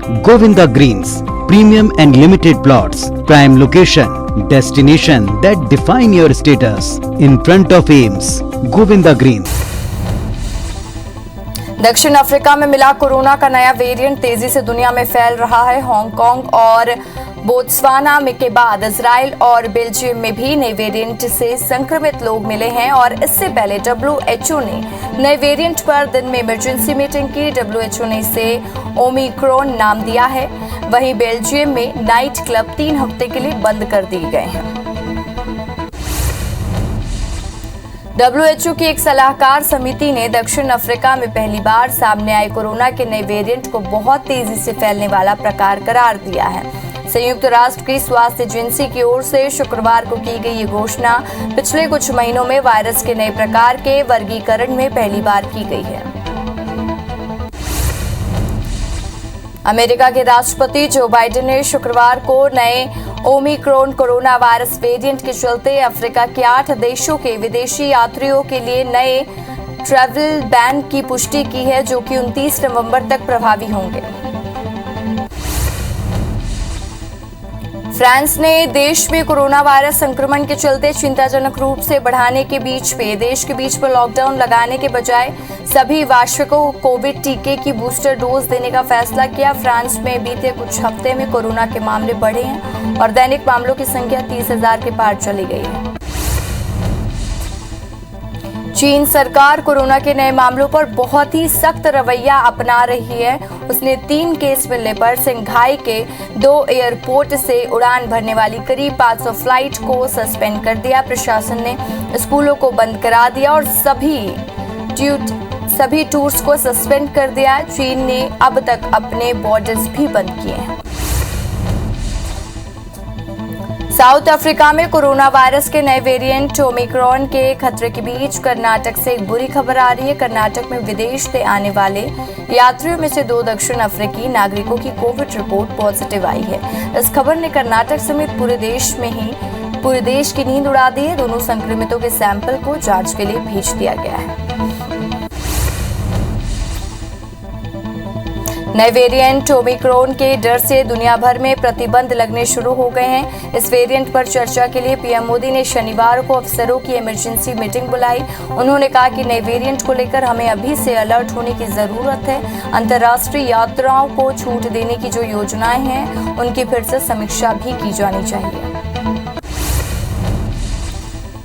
Govinda Greens, premium and limited plots, prime location, destination that define your status. In front of Ames, Govinda Greens. दक्षिण Africa में मिला corona का नया variant तेजी से दुनिया में फैल रहा है। हांगकांग और बोत्सवाना में के बाद इजराइल और बेल्जियम में भी नए वेरिएंट से संक्रमित लोग मिले हैं और इससे पहले WHO ने नए वेरिएंट पर दिन में इमरजेंसी मीटिंग की। WHO ने इसे ओमिक्रॉन नाम दिया है। वहीं बेल्जियम में नाइट क्लब 3 हफ्ते के लिए बंद कर दिए गए हैं। WHO की एक सलाहकार समिति ने दक्षिण अफ्रीका में पहली बार सामने आए कोरोना के नए वेरिएंट को बहुत तेजी से फैलने वाला प्रकार करार दिया है। संयुक्त राष्ट्र की स्वास्थ्य एजेंसी की ओर से शुक्रवार को की गई ये घोषणा पिछले कुछ महीनों में वायरस के नए प्रकार के वर्गीकरण में पहली बार की गई है। अमेरिका के राष्ट्रपति जो बाइडेन ने शुक्रवार को नए ओमिक्रॉन कोरोना वायरस वेरिएंट के चलते अफ्रीका के 8 देशों के विदेशी यात्रियों के लिए नए ट्रैवल बैन की पुष्टि की है, जो कि 29 नवंबर तक प्रभावी होंगे। फ्रांस ने देश में कोरोना वायरस संक्रमण के चलते चिंताजनक रूप से बढ़ाने के बीच पे देश के बीच पर लॉकडाउन लगाने के बजाय सभी वयस्कों को कोविड टीके की बूस्टर डोज देने का फैसला किया। फ्रांस में बीते कुछ हफ्ते में कोरोना के मामले बढ़े हैं और दैनिक मामलों की संख्या 30,000 के पार चली गई है। चीन सरकार कोरोना के नए मामलों पर बहुत ही सख्त रवैया अपना रही है। उसने 3 केस मिलने पर सिंघाई के 2 एयरपोर्ट से उड़ान भरने वाली करीब 500 फ्लाइट को सस्पेंड कर दिया। प्रशासन ने स्कूलों को बंद करा दिया और सभी टूर्स को सस्पेंड कर दिया। चीन ने अब तक अपने बॉर्डर्स भी बंद किए हैं। साउथ अफ्रीका में कोरोना वायरस के नए वेरिएंट ओमिक्रॉन के खतरे के बीच कर्नाटक से एक बुरी खबर आ रही है। कर्नाटक में विदेश से आने वाले यात्रियों में से 2 दक्षिण अफ्रीकी नागरिकों की कोविड रिपोर्ट पॉजिटिव आई है। इस खबर ने कर्नाटक समेत पूरे देश की नींद उड़ा दी है। दोनों संक्रमितों के सैंपल को जांच के लिए भेज दिया गया है। नए वेरिएंट ओमिक्रॉन के डर से दुनिया भर में प्रतिबंध लगने शुरू हो गए हैं। इस वेरिएंट पर चर्चा के लिए पीएम मोदी ने शनिवार को अफसरों की इमरजेंसी मीटिंग बुलाई। उन्होंने कहा कि नए वेरिएंट को लेकर हमें अभी से अलर्ट होने की जरूरत है। अंतर्राष्ट्रीय यात्राओं को छूट देने की जो योजनाएं हैं, उनकी फिर से समीक्षा भी की जानी चाहिए।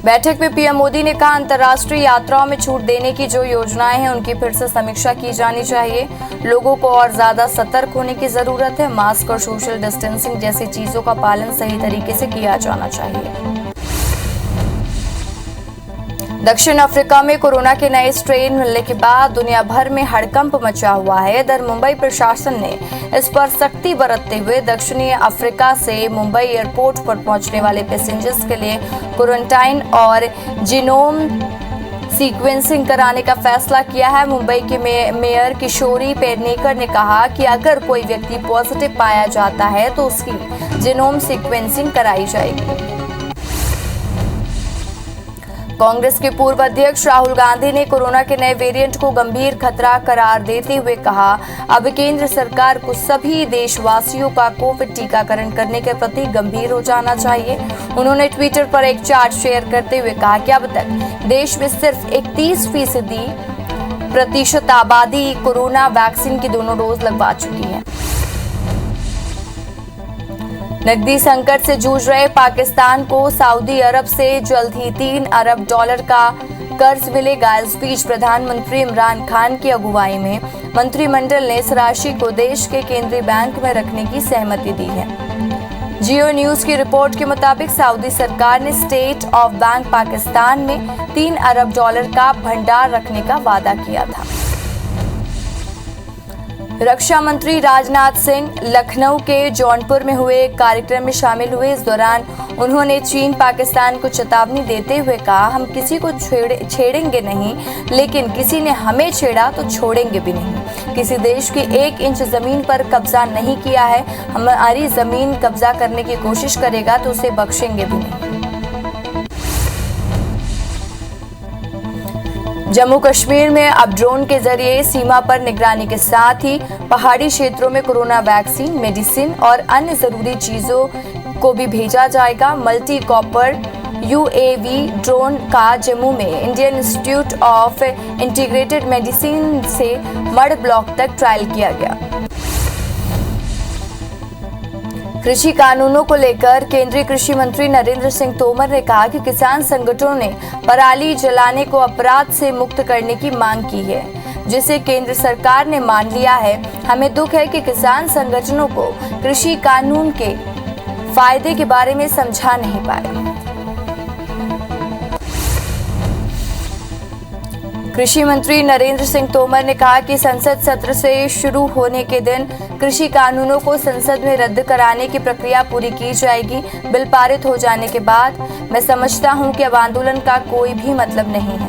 बैठक में पीएम मोदी ने कहा, अंतर्राष्ट्रीय यात्राओं में छूट देने की जो योजनाएं हैं, उनकी फिर से समीक्षा की जानी चाहिए। लोगों को और ज्यादा सतर्क होने की जरूरत है। मास्क और सोशल डिस्टेंसिंग जैसी चीजों का पालन सही तरीके से किया जाना चाहिए। दक्षिण अफ्रीका में कोरोना के नए स्ट्रेन मिलने के बाद दुनिया भर में हड़कंप मचा हुआ है। इधर मुंबई प्रशासन ने इस पर सख्ती बरतते हुए दक्षिणी अफ्रीका से मुंबई एयरपोर्ट पर पहुंचने वाले पैसेंजर्स के लिए क्वारंटाइन और जीनोम सीक्वेंसिंग कराने का फैसला किया है। मुंबई के मेयर किशोरी पेडनेकर ने कहा कि अगर कोई व्यक्ति पॉजिटिव पाया जाता है तो उसकी जीनोम सीक्वेंसिंग कराई जाएगी। कांग्रेस के पूर्व अध्यक्ष राहुल गांधी ने कोरोना के नए वेरिएंट को गंभीर खतरा करार देते हुए कहा, अब केंद्र सरकार को सभी देशवासियों का कोविड टीकाकरण करने के प्रति गंभीर हो जाना चाहिए। उन्होंने ट्विटर पर एक चार्ट शेयर करते हुए कहा कि अब तक देश में सिर्फ 31% आबादी कोरोना वैक्सीन की दोनों डोज लगवा चुकी है। नकदी संकट से जूझ रहे पाकिस्तान को सऊदी अरब से जल्द ही $3 अरब का कर्ज मिलेगा। इस बीच प्रधानमंत्री इमरान खान की अगुवाई में मंत्रिमंडल ने इस राशि को देश के केंद्रीय बैंक में रखने की सहमति दी है। जियो न्यूज की रिपोर्ट के मुताबिक सऊदी सरकार ने स्टेट ऑफ बैंक पाकिस्तान में $3 अरब का भंडार रखने का वादा किया था। रक्षा मंत्री राजनाथ सिंह लखनऊ के जौनपुर में हुए एक कार्यक्रम में शामिल हुए। इस दौरान उन्होंने चीन पाकिस्तान को चेतावनी देते हुए कहा, हम किसी को छेड़ेंगे नहीं, लेकिन किसी ने हमें छेड़ा तो छोड़ेंगे भी नहीं। किसी देश की 1 इंच जमीन पर कब्जा नहीं किया है। हमारी जमीन कब्जा करने की कोशिश करेगा तो उसे बख्शेंगे भी नहीं। जम्मू कश्मीर में अब ड्रोन के जरिए सीमा पर निगरानी के साथ ही पहाड़ी क्षेत्रों में कोरोना वैक्सीन, मेडिसिन और अन्य जरूरी चीजों को भी भेजा जाएगा। मल्टी कॉपर यूएवी ड्रोन का जम्मू में Indian institute of integrated medicine से मड ब्लॉक तक ट्रायल किया गया। कृषि कानूनों को लेकर केंद्रीय कृषि मंत्री नरेंद्र सिंह तोमर ने कहा कि किसान संगठनों ने पराली जलाने को अपराध से मुक्त करने की मांग की है, जिसे केंद्र सरकार ने मान लिया है। हमें दुख है कि किसान संगठनों को कृषि कानून के फायदे के बारे में समझा नहीं पाए। कृषि मंत्री नरेंद्र सिंह तोमर ने कहा कि संसद सत्र से शुरू होने के दिन कृषि कानूनों को संसद में रद्द कराने की प्रक्रिया पूरी की जाएगी। बिल पारित हो जाने के बाद मैं समझता हूं कि अब आंदोलन का कोई भी मतलब नहीं है।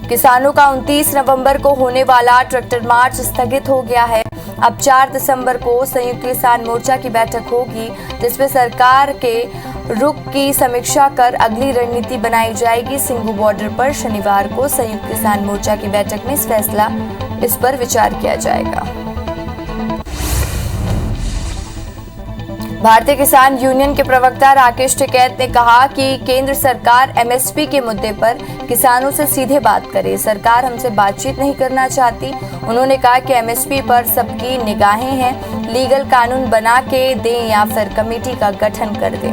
किसानों का 29 नवंबर को होने वाला ट्रैक्टर मार्च स्थगित हो गया है। अब 4 दिसंबर को संयुक्त किसान मोर्चा की बैठक होगी, जिसमें सरकार के रुख की समीक्षा कर अगली रणनीति बनाई जाएगी। सिंघू बॉर्डर पर शनिवार को संयुक्त किसान मोर्चा की बैठक में इस पर विचार किया जाएगा। भारतीय किसान यूनियन के प्रवक्ता राकेश टिकैत ने कहा कि केंद्र सरकार एमएसपी के मुद्दे पर किसानों से सीधे बात करे। सरकार हमसे बातचीत नहीं करना चाहती। उन्होंने कहा कि एमएसपी पर सबकी निगाहें हैं। लीगल कानून बना के दें या फिर कमेटी का गठन कर दें।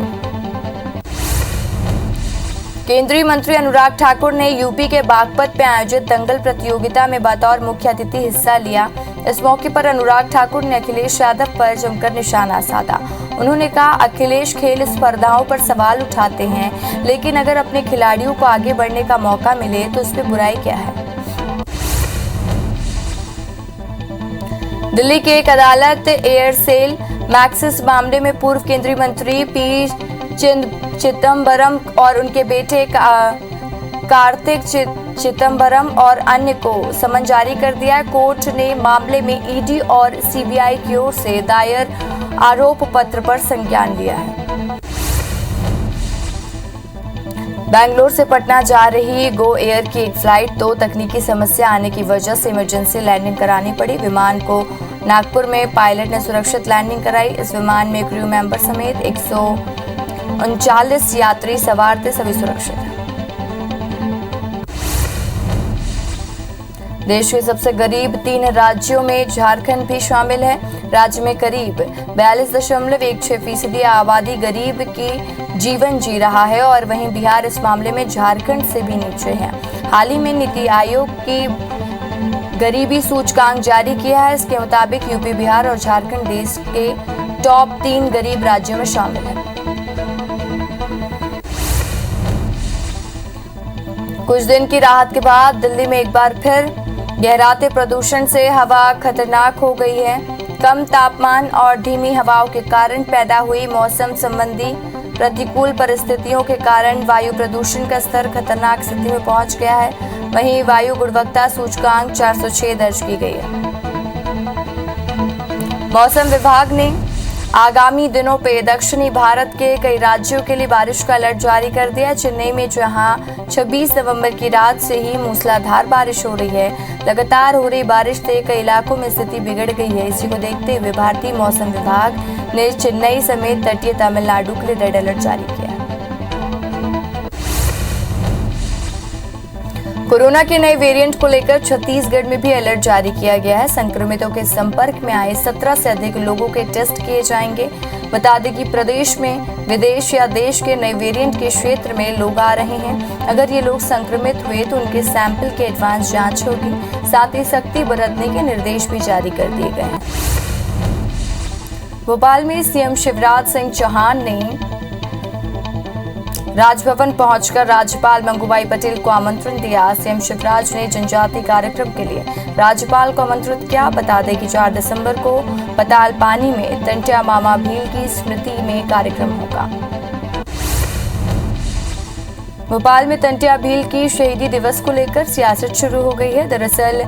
केंद्रीय मंत्री अनुराग ठाकुर ने यूपी के बागपत में आयोजित दंगल प्रतियोगिता में बतौर मुख्य अतिथि हिस्सा लिया। इस मौके पर अनुराग ठाकुर ने अखिलेश यादव पर जमकर निशाना साधा। उन्होंने कहा, अखिलेश खेल स्पर्धाओं पर सवाल उठाते हैं, लेकिन अगर अपने खिलाड़ियों को आगे बढ़ने का मौका मिले तो उसमें बुराई क्या है। दिल्ली की एक अदालत एयरसेल मैक्सिस मामले में पूर्व केंद्रीय मंत्री पी चिदम्बरम और उनके बेटे कार्तिक चिदम्बरम और अन्य को समन जारी कर दिया है। कोर्ट ने मामले में ईडी और सीबीआई की ओर से दायर आरोप पत्र पर संज्ञान लिया है। बेंगलोर से पटना जा रही गो एयर की एक फ्लाइट तो तकनीकी समस्या आने की वजह से इमरजेंसी लैंडिंग करानी पड़ी। विमान को नागपुर में पायलट ने सुरक्षित लैंडिंग कराई। इस विमान में क्रू मेंबर समेत 139 यात्री सवार थे, सभी सुरक्षित हैं। देश के सबसे गरीब 3 राज्यों में झारखंड भी शामिल है। राज्य में करीब 42.16% आबादी गरीब की जीवन जी रहा है और वहीं बिहार इस मामले में झारखंड से भी नीचे है। हाल ही में नीति आयोग की गरीबी सूचकांक जारी किया है। इसके मुताबिक यूपी, बिहार और झारखंड देश के टॉप 3 गरीब राज्यों में शामिल है। कुछ दिन की राहत के बाद दिल्ली में एक बार फिर गहराते प्रदूषण से हवा खतरनाक हो गई है। कम तापमान और धीमी हवाओं के कारण पैदा हुई मौसम संबंधी प्रतिकूल परिस्थितियों के कारण वायु प्रदूषण का स्तर खतरनाक स्थिति में पहुंच गया है। वहीं वायु गुणवत्ता सूचकांक 406 दर्ज की गई है। मौसम विभाग ने आगामी दिनों पे दक्षिणी भारत के कई राज्यों के लिए बारिश का अलर्ट जारी कर दिया। चेन्नई में जहां 26 नवंबर की रात से ही मूसलाधार बारिश हो रही है, लगातार हो रही बारिश से कई इलाकों में स्थिति बिगड़ गई है। इसी को देखते हुए भारतीय मौसम विभाग ने चेन्नई समेत तटीय तमिलनाडु के लिए रेड अलर्ट जारी किया है। कोरोना के नए वेरिएंट को लेकर छत्तीसगढ़ में भी अलर्ट जारी किया गया है। संक्रमितों के संपर्क में आए 17 से अधिक लोगों के टेस्ट किए जाएंगे। बता दें कि प्रदेश में विदेश या देश के नए वेरिएंट के क्षेत्र में लोग आ रहे हैं। अगर ये लोग संक्रमित हुए तो उनके सैंपल की एडवांस जांच होगी। साथ ही सख्ती बरतने के निर्देश भी जारी कर दिए गए हैं। भोपाल में सीएम शिवराज सिंह चौहान ने राजभवन पहुंचकर राज्यपाल मंगूभाई पटेल को आमंत्रण दिया। सीएम शिवराज ने जनजाति कार्यक्रम के लिए राज्यपाल को आमंत्रित किया। बता दें कि 4 दिसंबर को पताल पानी में टंट्या मामा भील की स्मृति में कार्यक्रम होगा। भोपाल में टंट्या भील की शहीदी दिवस को लेकर सियासत शुरू हो गई है। दरअसल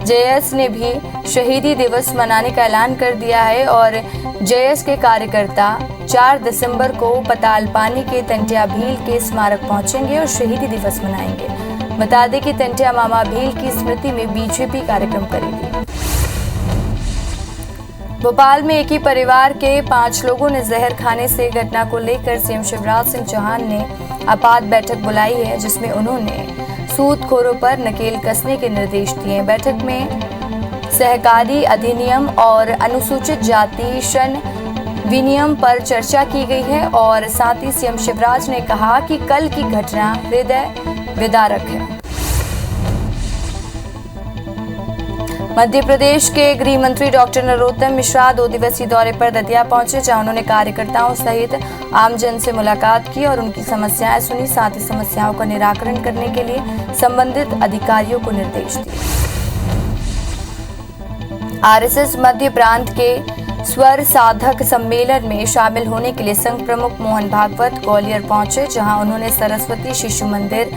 जेएस ने भी शहीदी दिवस मनाने का ऐलान कर दिया है और जेएस के कार्यकर्ता 4 दिसंबर को पतालपानी के तंटिया भील के स्मारक पहुंचेंगे और शहीदी दिवस मनाएंगे। बता दें कि तंटिया मामा भील की स्मृति में बीजेपी कार्यक्रम करेगी। भोपाल में एक ही परिवार के 5 लोगों ने जहर खाने से घटना को लेकर सीएम शिवराज सिंह चौहान ने आपात बैठक बुलाई है, जिसमें उन्होंने सूदखोरों पर नकेल कसने के निर्देश दिए। बैठक में सहकारी अधिनियम और अनुसूचित जाति षण विनियम पर चर्चा की गई है और साथ ही सीएम शिवराज ने कहा कि कल की घटना हृदय विदारक है। मध्य प्रदेश के गृह मंत्री डॉक्टर नरोत्तम मिश्रा 2 दिवसीय दौरे पर दतिया पहुंचे, जहां उन्होंने कार्यकर्ताओं सहित आमजन से मुलाकात की और उनकी समस्याएं सुनी। साथ ही समस्याओं का निराकरण करने के लिए संबंधित अधिकारियों को निर्देश दिए। आरएसएस मध्य प्रांत के स्वर साधक सम्मेलन में शामिल होने के लिए संघ प्रमुख मोहन भागवत ग्वालियर पहुंचे, जहां उन्होंने सरस्वती शिशु मंदिर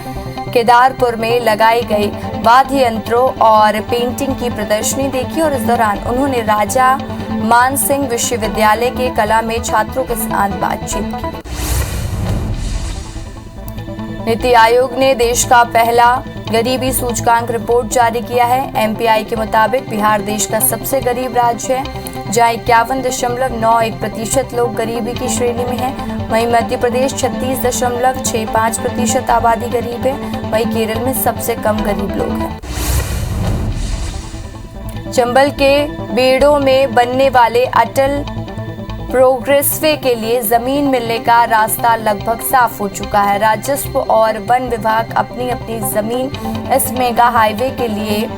केदारपुर में लगाई गई वाद्य यंत्रों और पेंटिंग की प्रदर्शनी देखी और इस दौरान उन्होंने राजा मान सिंह विश्वविद्यालय के कला में छात्रों के साथ बातचीत की। नीति आयोग ने देश का पहला गरीबी सूचकांक रिपोर्ट जारी किया है। एमपीआई के मुताबिक बिहार देश का सबसे गरीब राज्य है, जहां 51.91% लोग गरीबी की श्रेणी में हैं। वहीं मध्य प्रदेश 36.65% आबादी गरीब है। वहीं केरल में सबसे कम गरीब लोग हैं। चंबल के बेड़ों में बनने वाले अटल प्रोग्रेसवे के लिए जमीन मिलने का रास्ता लगभग साफ हो चुका है। राजस्व और वन विभाग अपनी अपनी जमीन इस मेगा हाईवे के लिए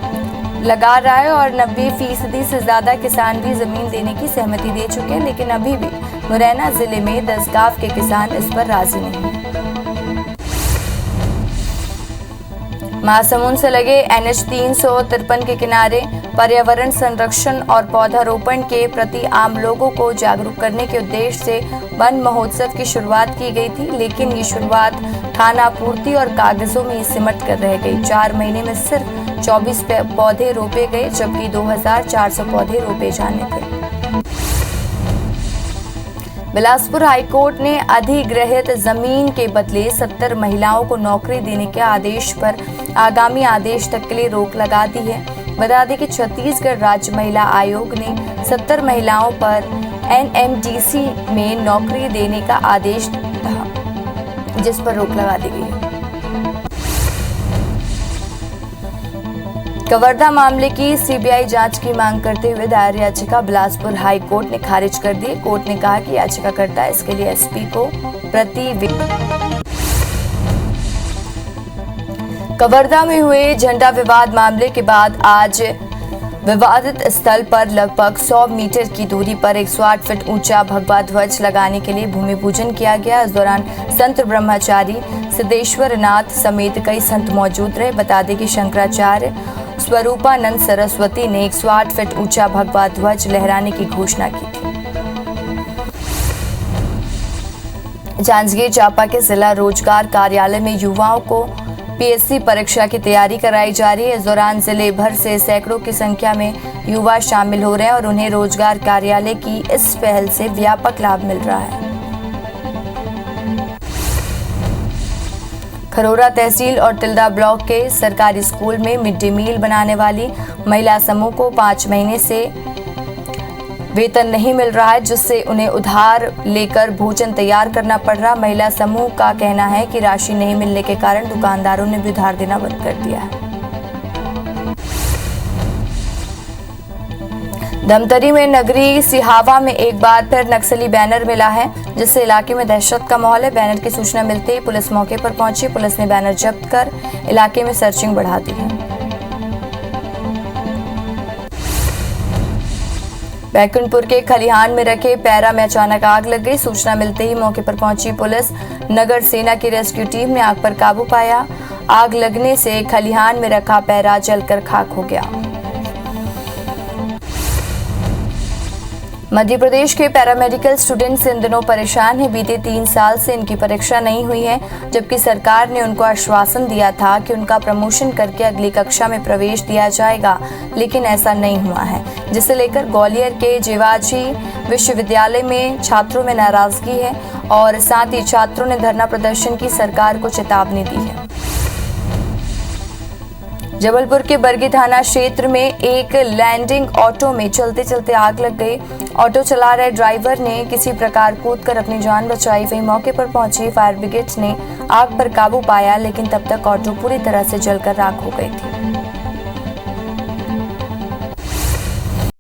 लगा रहा है और 90% से ज्यादा किसान भी जमीन देने की सहमति दे चुके हैं, लेकिन अभी भी मुरैना जिले में 10 गांव के किसान इस पर राजी नहीं हैं। महासमुंद से लगे NH 353 के किनारे पर्यावरण संरक्षण और पौधारोपण के प्रति आम लोगों को जागरूक करने के उद्देश्य से वन महोत्सव की शुरुआत की गई थी, लेकिन ये शुरुआत खानापूर्ति और कागजों में सिमट कर रह गई। 4 महीने में सिर्फ 24 पौधे रोपे गए, जबकि 2400 पौधे रोपे जाने थे। बिलासपुर हाईकोर्ट ने अधिग्रहित जमीन के बदले 70 महिलाओं को नौकरी देने के आदेश पर आगामी आदेश तक के लिए रोक लगा दी है। बता दें कि छत्तीसगढ़ राज्य महिला आयोग ने 70 महिलाओं पर NMDC में नौकरी देने का आदेश था, जिस पर रोक लगा दी गई है। कवर्धा मामले की सीबीआई जांच की मांग करते हुए दायर याचिका बिलासपुर हाई कोर्ट ने खारिज कर दी। कोर्ट ने कहा कि याचिकाकर्ता इसके लिए एसपी को कवर्धा में हुए झंडा विवाद मामले के बाद आज विवादित स्थल पर लगभग 100 मीटर की दूरी पर 108 फीट ऊंचा भगवा ध्वज लगाने के लिए भूमि पूजन किया गया। इस दौरान संत ब्रह्मचारी सिद्धेश्वर नाथ समेत कई संत मौजूद रहे। बता दें कि शंकराचार्य स्वरूपानंद सरस्वती ने 108 फीट ऊंचा भगवा ध्वज लहराने की घोषणा की थी। जांजगीर चांपा के जिला रोजगार कार्यालय में युवाओं को पीएससी परीक्षा की तैयारी कराई जा रही है। इस दौरान जिले भर से सैकड़ों की संख्या में युवा शामिल हो रहे हैं और उन्हें रोजगार कार्यालय की इस पहल से व्यापक लाभ मिल रहा है। खरोरा तहसील और तिल्दा ब्लॉक के सरकारी स्कूल में मिड डे मील बनाने वाली महिला समूह को 5 महीने से वेतन नहीं मिल रहा है, जिससे उन्हें उधार लेकर भोजन तैयार करना पड़ रहा। महिला समूह का कहना है कि राशि नहीं मिलने के कारण दुकानदारों ने भी उधार देना बंद कर दिया है। धमतरी में नगरी सिहावा में एक बार फिर नक्सली बैनर मिला है, जिससे इलाके में दहशत का माहौल है। बैनर की सूचना मिलते ही पुलिस मौके पर पहुंची। पुलिस ने बैनर जब्त कर इलाके में सर्चिंग बढ़ा दी है। बैकुंठपुर के खलिहान में रखे पैरा में अचानक आग लग गई। सूचना मिलते ही मौके पर पहुंची पुलिस नगर सेना की रेस्क्यू टीम ने आग पर काबू पाया। आग लगने से खलिहान में रखा पैरा जलकर खाक हो गया। मध्य प्रदेश के पैरामेडिकल स्टूडेंट्स इन दिनों परेशान हैं। बीते 3 साल से इनकी परीक्षा नहीं हुई है, जबकि सरकार ने उनको आश्वासन दिया था कि उनका प्रमोशन करके अगली कक्षा में प्रवेश दिया जाएगा, लेकिन ऐसा नहीं हुआ है, जिसे लेकर ग्वालियर के जेवाजी विश्वविद्यालय में छात्रों में नाराजगी है और साथ ही छात्रों ने धरना प्रदर्शन की सरकार को चेतावनी दी है। जबलपुर के बरगी थाना क्षेत्र में एक लैंडिंग ऑटो में चलते चलते आग लग गई। ऑटो चला रहे ड्राइवर ने किसी प्रकार कूदकर अपनी जान बचाई। वहीं मौके पर पहुंची फायर ब्रिगेड ने आग पर काबू पाया, लेकिन तब तक ऑटो पूरी तरह से जलकर राख हो गई थी।